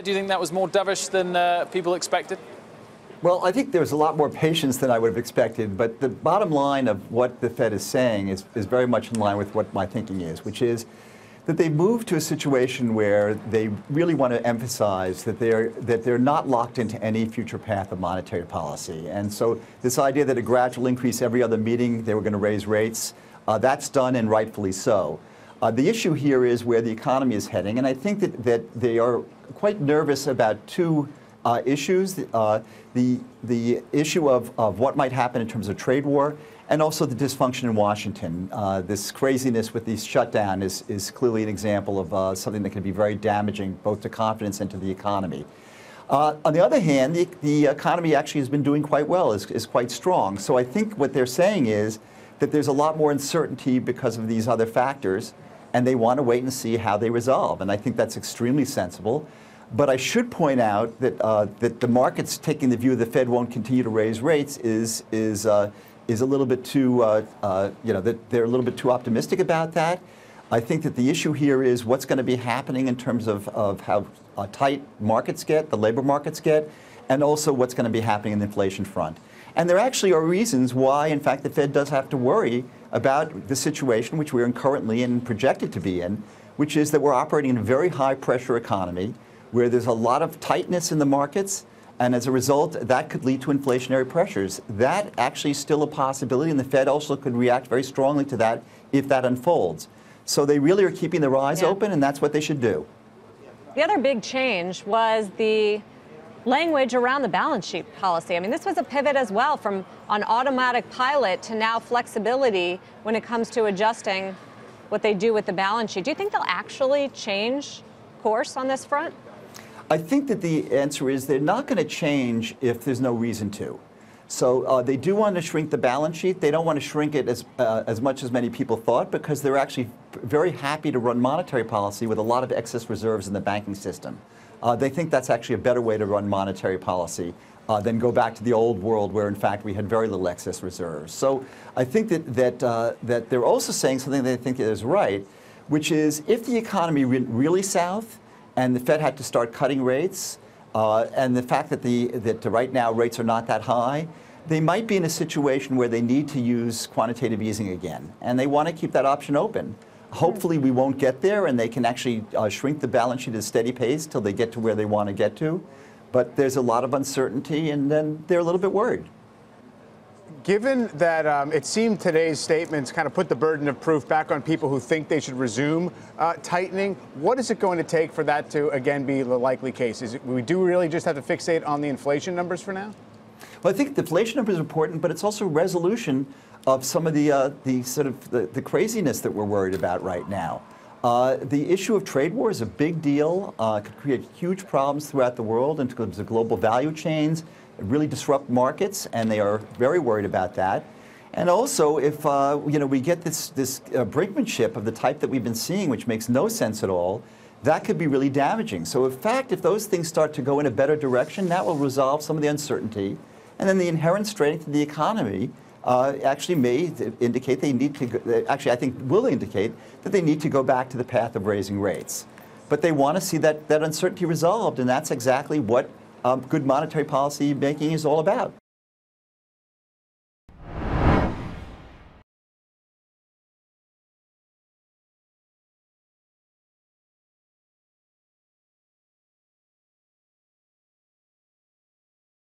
Do you think that was more dovish than people expected? Well, I think there's a lot more patience than I would have expected, but the bottom line of what the Fed is saying is very much in line with what my thinking is, which is that they've moved to a situation where they really want to emphasize that they're not locked into any future path of monetary policy. And so this idea that a gradual increase every other meeting, they were going to raise rates, that's done, and rightfully so. The issue here is where the economy is heading, and I think that they are quite nervous about two issues. The issue of what might happen in terms of trade war, and also the dysfunction in Washington. This craziness with the shutdown is clearly an example of something that can be very damaging both to confidence and to the economy. On the other hand, the economy actually has been doing quite well, is quite strong. So I think what they're saying is that there's a lot more uncertainty because of these other factors, and they want to wait and see how they resolve. And I think that's extremely sensible. But I should point out that that the market's taking the view the Fed won't continue to raise rates is a little bit too that they're a little bit too optimistic about that. I think that the issue here is what's going to be happening in terms of how tight markets get, the labor markets get, and also what's going to be happening in the inflation front. And there actually are reasons why, in fact, the Fed does have to worry about the situation which we're currently and projected to be in, which is that we're operating in a very high pressure economy, where there's a lot of tightness in the markets, and as a result, that could lead to inflationary pressures. That actually is still a possibility, and the Fed also could react very strongly to that if that unfolds. So they really are keeping their eyes open, and that's what they should do. The other big change was the language around the balance sheet policy. I mean, this was a pivot as well from on automatic pilot to now flexibility when it comes to adjusting what they do with the balance sheet. Do you think they'll actually change course on this front? I think that the answer is they're not going to change if there's no reason to. So they do want to shrink the balance sheet. They don't want to shrink it as much as many people thought, because they're actually very happy to run monetary policy with a lot of excess reserves in the banking system. They think that's actually a better way to run monetary policy than go back to the old world where, in fact, we had very little excess reserves. So I think that they're also saying something they think is right, which is if the economy went really south and the Fed had to start cutting rates, and the fact that right now rates are not that high, they might be in a situation where they need to use quantitative easing again, and they want to keep that option open. Hopefully we won't get there, and they can actually shrink the balance sheet at a steady pace till they get to where they want to get to. But there's a lot of uncertainty, and then they're a little bit worried. Given that it seemed today's statements kind of put the burden of proof back on people who think they should resume tightening, what is it going to take for that to, again, be the likely case? We do really just have to fixate on the inflation numbers for now? Well, I think the inflation number is important, but it's also resolution of some of the craziness that we're worried about right now. The issue of trade war is a big deal. Could create huge problems throughout the world in terms of global value chains, really disrupt markets, and they are very worried about that. And also, if we get this brinkmanship of the type that we've been seeing, which makes no sense at all, that could be really damaging. So, in fact, if those things start to go in a better direction, that will resolve some of the uncertainty, and then the inherent strength of the economy actually may indicate they need to. Actually, I think will indicate that they need to go back to the path of raising rates. But they want to see that uncertainty resolved, and that's exactly what good monetary policy making is all about.